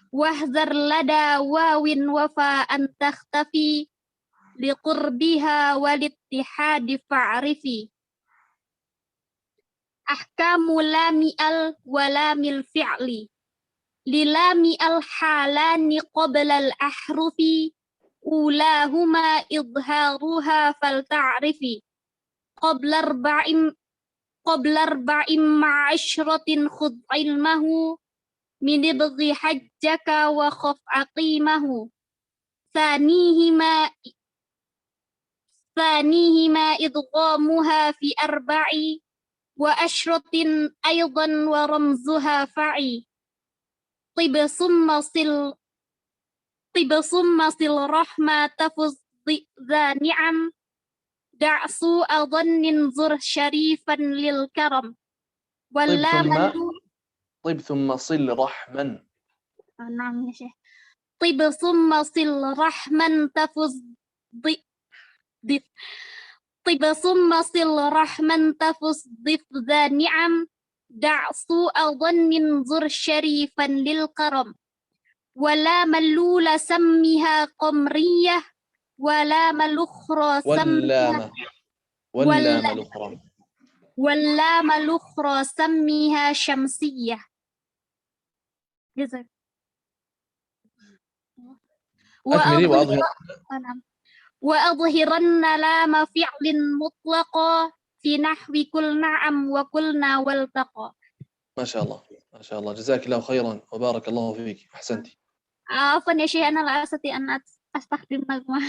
Wahdhar lada wawin wafa'an takhtafi, liqurbiha walittihadi fa'rifi. Ahkamu lami al wa lamil fi'li. Lilami al halani qabla al ahrufi, ulahuma idharuha fal ta'rifi. Qabla arba'in ma'ashratin khudh ilmahu, min ibghi hajjaka wa khaf aqimahu. Thanihima idghamuha fi arba'i, wa ashratin aydan wa ramzuha fa'i. Tib summa sil rahma tafuz dha ni'am, da'su adhannin zur syarifan lil karam. طيب ثم صل رحما. نعم يا شيخ. طب ثم صل رحما تفز طب ثم صل رحما تفز ضف ذا نعم، دع سوء ظن زر شريفا للكرم. ولا ملول سمها قمرية، ولا ملخرى سمها واللام الأخرى سميها شمسية. جزاك. وأظهرن لام فعل مطلقا في نحو كل نعم وكلنا والتقى. ما شاء الله ما شاء الله، جزاك الله خيرا وبارك الله فيك، أحسنتي. عفوا يا شيخ، أنا لا أستطيع أن أستخدم مجموعة.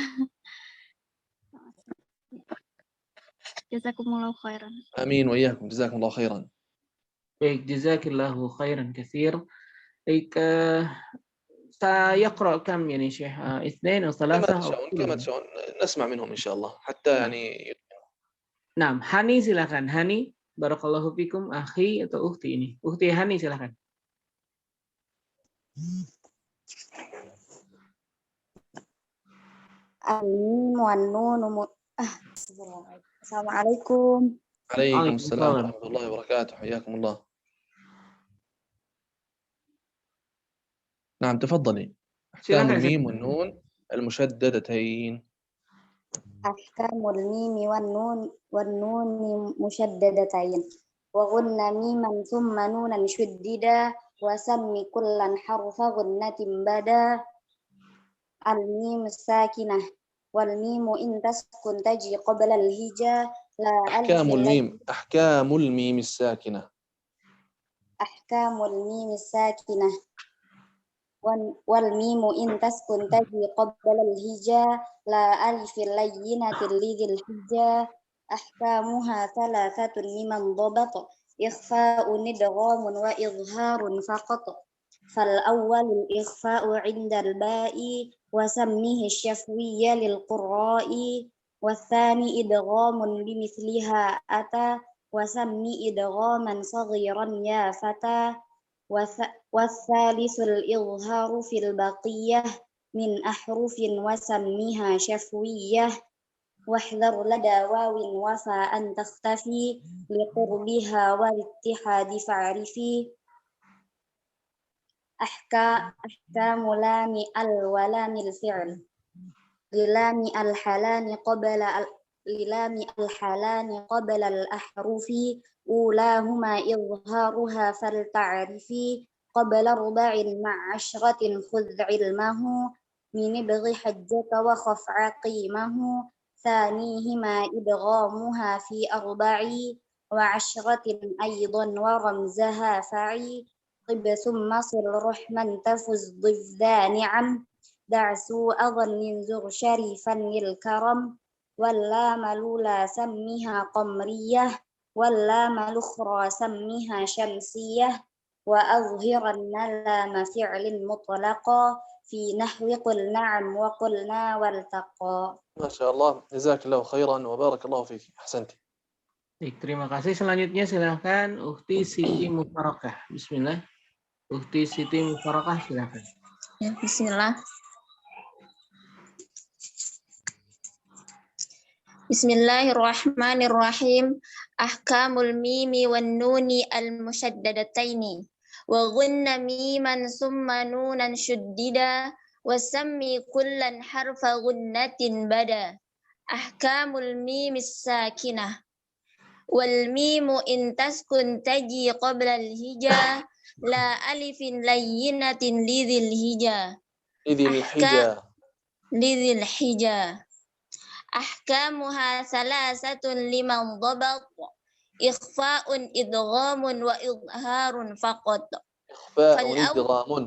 جزاكم الله خيرا. آمين وإياكم، جزاكم الله خيرا. Baik, jazakillahu khairan katsir. Baik, سيقرأ كم يعني شيخ؟ اثنين أو كما ثلاثة أو تشاءون كلهم؟ نسمع منهم إن شاء الله حتى نعم. يعني. Nah, Hani silakan. Hani, barakallahu fikum, akhi atau ukhti ini? Ukhti Hani silakan. Al-mim wan nun Assalamualaikum. عليكم السلام Waalaikumsalam. ورحمة الله وبركاته، حياكم الله. نعم تفضلي. أحكام Silakan. الميم والنون المشددتين. Ahkamul mimi wan nun musyaddadatain. Wa gunna miman thumma nunan shuddida wa sammi kullan harfa gunnatin bada. Al-mim sakinah wal mimu in taskun taji qabla al-hija la alif أحكام الميم الساكنة. ahkamul mimi sakinah wal mimu in taskun taji qabla al-hija la alif layyinatil lidhil hija. Ahkamuha thalathatun liman dhabat ikhfa'un idghamun wa izharun faqat. Fal awwalul ikhfa'u 'indal ba'i wa sammihi syafwiyya lil qurra'i wa tsani idghamun bimithliha ata wa sammi idghaman saghiran ya fata. Wathalitsul izharu fil baqiyah min ahrufin wa sammiha syafwiyah wahdhar lada wawin wa fa'an takhtafi liqurbiha wa ittihadi fa'rifi. Ahkamu lami al-walamil fi'l lilami al-halani qabla al-ahrufi ulahuma izharuha fal ta'rifi qabla arba'in ma'ashratin khudh ilmahu min ibghi hajjaka wa khaf 'aqimahu thanihima idghamuha fi arba'i wa 'ashratin aydan wa ramzaha fa'i qib thumma sil rahman tafuz dhifdani 'am da'su adhan min zur syarifan lil karam walla malula sammiha qamriyah walla malukhra sammiha syamsiyah wa azhiranna lama fi'lin mutlaqa fi nahwi qul na'am wa qulna waltaqa. ما شاء الله، جزاك الله خيرا وبارك الله فيك، أحسنتي. Baik, terima kasih. Selanjutnya silakan Ukhti Siti Mubarakah. Bismillah. Ukhti Siti Mubarakah silakan. Ya, bismillah. Bismillahirrahmanirrahim. Ahkamul mimi wan nuni al-musyaddadataini. Wa ghunna miman summa nunan syuddida. Wa sammi kullan harfa ghunnatin bada. Ahkamul mimi sakinah. Wal mimu in taskun taji qabla al-hija. La alifin layyinatin lidhil hija. Lidhil hija. Ahkamuha salasatun liman dhabat ikhfa'un idghamun wa izharun faqat. إخفاء إدغام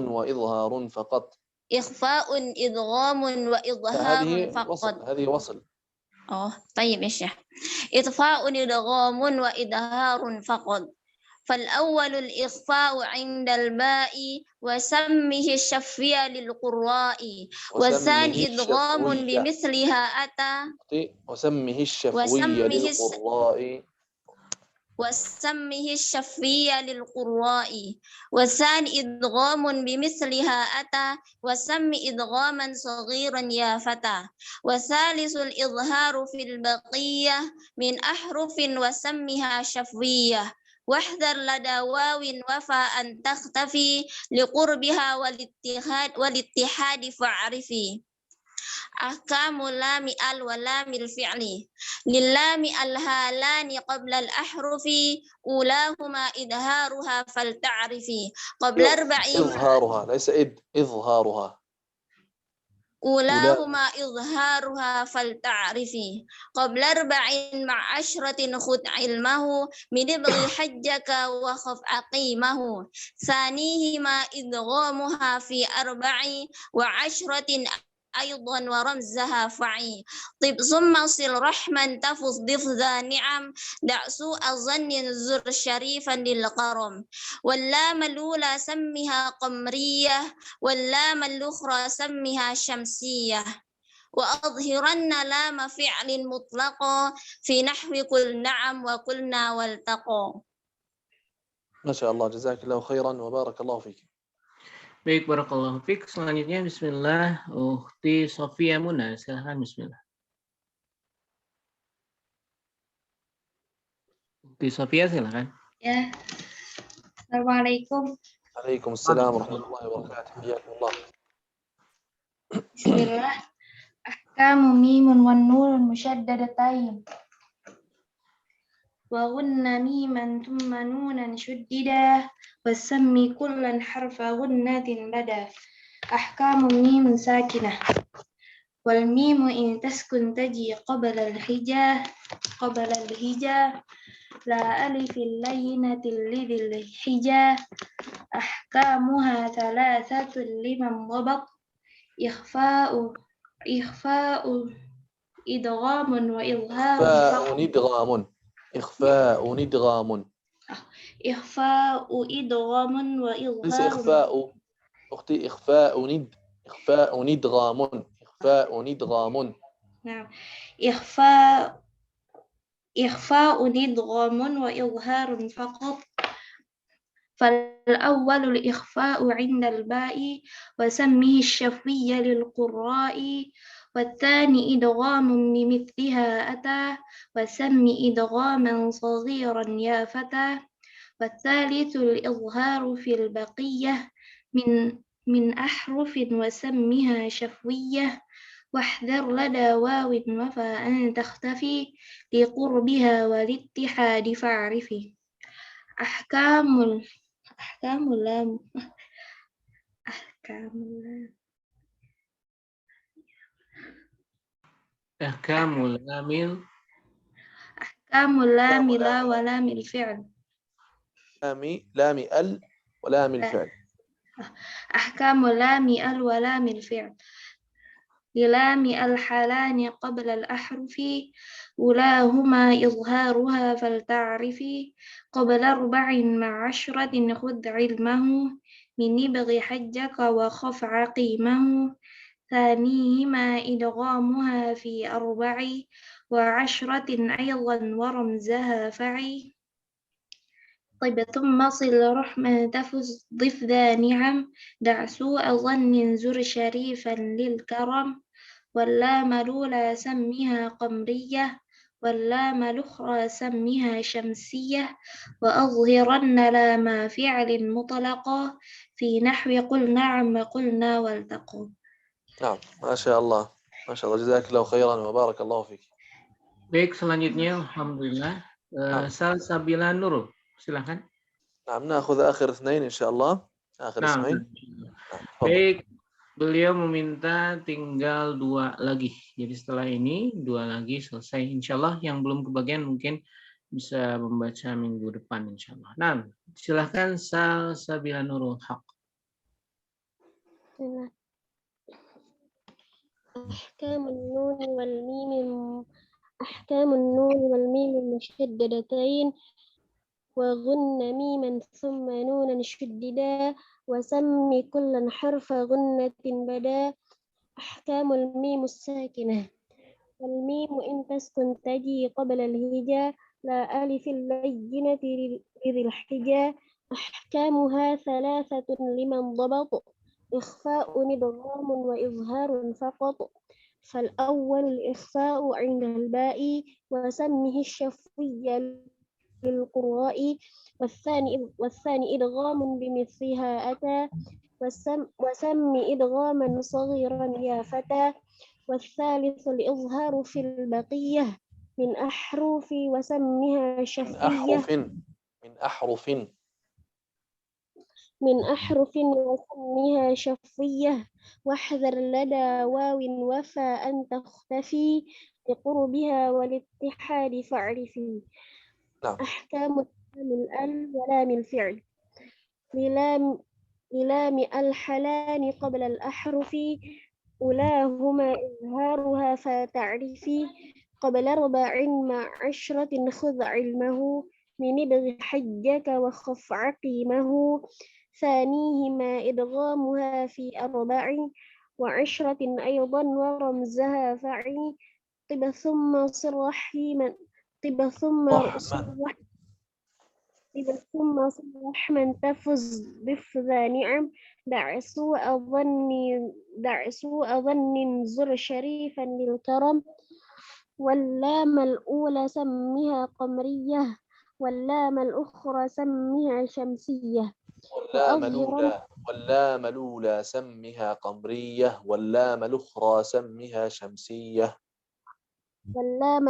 وإظهار فقط. إخفاء إدغام وإظهار فقط. هذه وصل. طيب يا شيخ. إطفاء إدغام وإظهار فقط. فالأول الإخفاء عند الباء وسمه الشفية للقراء والثاني إدغام بمثلها أتى وسمه الشفوية للقراء والثاني إدغام بمثلها أتى وسم إدغاما صغيرا يا فتى والثالث الإظهار في البقية من أحرف وسمها شفوية واحذر لدى واو وفاء تختفي لقربها والاتحاد فاعرفي. أحكام لام ال ولام الفعل للام الهالان قبل الأحرف أولاهما إظهارها فلتعرفي قبل 40 إظهارها ليس إظهارها. أولاهما إظهارها فلتعرفي قبل 40 مع 10 خذ علمه من ابغ حجك وخف عقيمه ثانيهما إدغامها في 4 و10 أيضا ورمزها فعي طب ثم صل رحما تفز ضف ذا نعم دع سوء ظن زر شريفا للقرم واللام الأولى سمها قمرية واللام الأخرى سمها شمسية وأظهرن لام فعل مطلقا في نحو قل نعم وقلنا والتقى. ما شاء الله جزاك الله خيرا وبارك الله فيك. Baik, barakallahu fiik. Selanjutnya bismillah Ukhti Sofia Muna, silakan bismillah. Ukhti Sofia silakan. Ya, Assalamualaikum. Waalaikumsalam warahmatullahi wabarakatuh. Hayyakum Allah. Bismillah. Ahkamu mimun wan nurun musyaddadatain. Wa gunna miman thumma nunan syuddida wasammi kullan harfa gunnatin bada. Ahkamu mimun sakinah. Wal mimu in taskun taji qabla al-hijah la alifil layyinatil lidhil hijah. Ahkamuha thalathatun liman dhabat. Ikhfa'u idghamun wa idharun إخفاء إدغام. إخفاء إدغام ليس وإظهار. إخفاء أختي، إخفاء إدغام. نعم. إخفاء إدغام وإظهار فقط. فالأول الإخفاء عند الباء وسمه الشفوي للقراء والثاني إدغام بمثلها أتى وسم إدغاما صغيرا يا فتى والثالث الإظهار في البقية من أحرف وسمها شفوية واحذر لدى واو وفاء تختفي لقربها والاتحاد فاعرفي. أحكام اللام لا ولام الفعل. لام ال ولام الفعل. أحكام لام ال ولام الفعل. للام الحالان قبل الأحرف أولاهما إظهارها فلتعرفي قبل 4 مع 10 خذ علمه من نبغ حجك وخف عقيمه ثانيهما إدغامها في 4 و10 أيضا ورمزها فعي طيب ثم صل رحمة تفز ضف ذا نعم دع سوء ظن زر شريفا للكرم واللام الأولى سمها قمرية واللام الأخرى سمها شمسية وأظهرن لام فعل مطلقا في نحو قل نعم وقلنا والتقوا. نعم ما شاء الله جزاك الله خيرا وبارك الله فيك. Baik, selanjutnya alhamdulillah Salsabila Nurul, silakan. نعم نأخذ آخر 2 إن شاء الله. آخر اسمين. Baik, beliau meminta tinggal 2 lagi. Jadi setelah ini 2 lagi selesai. Insyaallah yang belum kebagian mungkin bisa membaca minggu depan insyaallah. Nah, silakan Salsabila Nurul Haq. أحكام النون والميم المشددتين وغن ميما ثم نونا شددا وسم كلا حرف غنة بدا. أحكام الميم الساكنة. والميم إن تسكن تجي قبل الهجاء لا ألف اللينة لذي الحجاء. أحكامها 3 لمن ضبط إخفاء إدغام وإظهار فقط. فالأول الإخفاء عند الباء وسمه الشفوي للقراء والثاني إدغام بمثلها أتى وسم إدغاما صغيرا يا فتى. والثالث الإظهار في البقية من أحرف وسمها شفوية من أحرف وسمها شفوية واحذر لدى واو وفاء تختفي لقربها والاتحاد فاعرفي. أحكام اللام ولام الفعل. للام الحلان قبل الأحرف أولاهما إظهارها فتعرفي قبل 4 مع 10 خذ علمه من ابغ حجك وخف عقيمه ثانيهما إدغامها في 4 و10 أيضا ورمزها فعي طب ثم صرح من طب ثم صرح طب ثم صرح من تفز بفذا نعم دع سوء ظن زر شريفا للكرم واللام الأولى سمها قمرية واللام الأخرى سمها شمسية وأظهرا واللام الأولى سمها قمرية واللام الأخرى سمها شمسية. واللام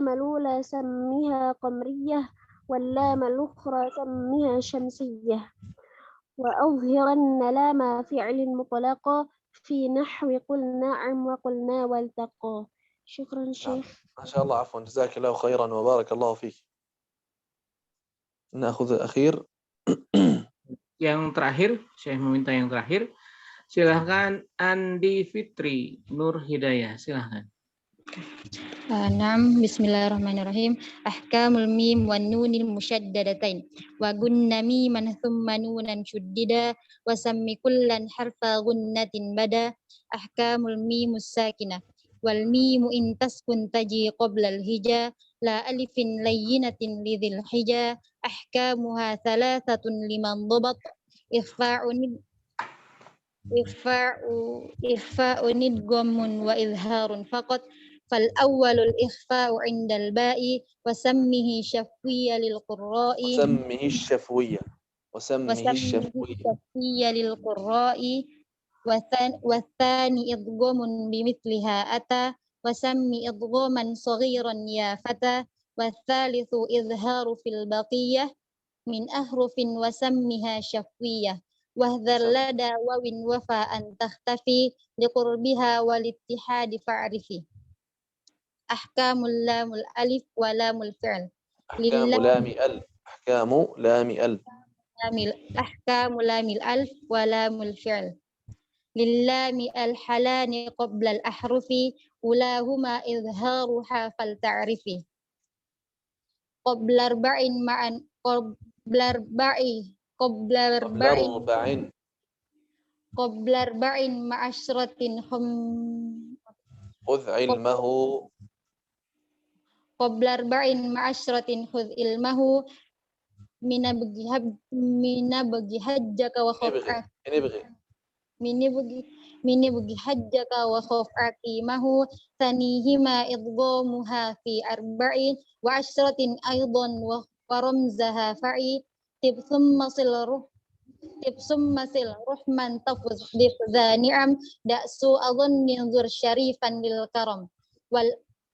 الأولى سمها قمرية واللام الأخرى سمها شمسية وأظهرن لام فعل مطلقة في نحو قل نعم وقلنا والتقى. شكرا شيخ. ما شاء الله، عفوا، جزاك الله خيرا وبارك الله فيك. نأخذ الأخير. Yang terakhir, saya meminta yang terakhir. Silahkan Andi Fitri Nur Hidayah, silahkan. نعم بسم الله الرحمن الرحيم أحكام الميم والنون المشددتين وغن ميما ثم نونا شددا وسم كلا حرف غنة بدا أحكام الميم الساكنة والميم إن تسكن تجي قبل الهجا لا ألف لينة لذي الحجا أحكامها 3 لمن ضبط إخفاء ندغم وإظهار فقط فالأول الإخفاء عند الباء وسمه شفوية للقراء للقراء والثاني إضغام بمثلها أتى وسم إضغاما صغيرا يا فتى والثالث إظهار في البقية من أحرف وسمها شفوية واحذر لدى واو وفى أن تختفي لقربها والاتحاد فاعرفي أحكام اللام الألف ولام الفعل أحكام لام الألف ولام الفعل للام الحلان قبل الأحرف أولاهما إظهارها فلتعرفي قبل 4 مع 10 خذ علمه قبل 4 مع 10 خذ علمه من بغي حجك وخف عقيمه ثانيهما إضغامها في 4 و10 أيضا ورمزها فعي طب ثم صل رحما تفز بذا نعم دع سوء ظن ذر شريفا للكرم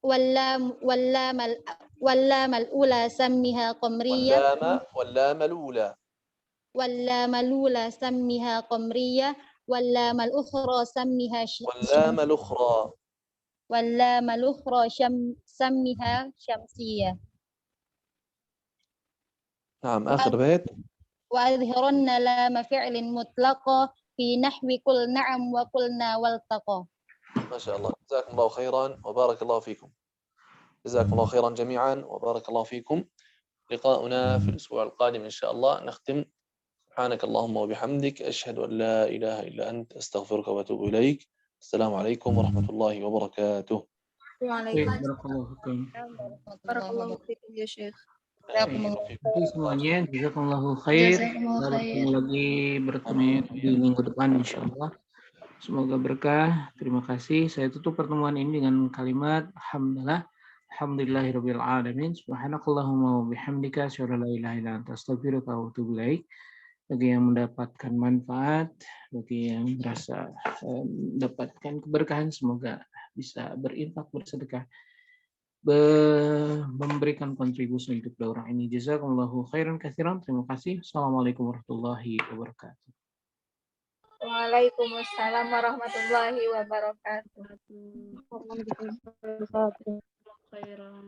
واللام الأولى سمها قمرية واللام الأولى سمها قمرية واللام الأخرى سمها سمها شمسية. نعم، آخر بيت. وأظهرن لام فعل مطلقة في نحو قل نعم وقلنا والتقى. ما شاء الله، جزاكم الله خيرا وبارك الله فيكم. جزاكم الله خيرا جميعا وبارك الله فيكم. لقاؤنا في الأسبوع القادم إن شاء الله. نختم. سبحانك اللهم وبحمدك أشهد أن لا إله إلا أنت أستغفرك وأتوب إليك. السلام عليكم ورحمة الله وبركاته. Barakallahu fikum ya Syekh. Terima kasih semuanya, jazakumullahu khair. Kita bertemu lagi di minggu depan insyaallah. Semoga berkah. Terima kasih. Saya tutup pertemuan ini dengan kalimat alhamdulillahirabbil alamin. Subhanakallahumma wa bihamdika asyhadu an la ilaha illa anta astaghfiruka wa atubu ilaik. Bagi yang mendapatkan manfaat, bagi yang merasa mendapatkan keberkahan, semoga bisa berinfak, bersedekah, memberikan kontribusi untuk daurah ini. Jazakumullahu khairan katsiran. Terima kasih. Assalamualaikum warahmatullahi wabarakatuh. Waalaikumsalam warahmatullahi wabarakatuh.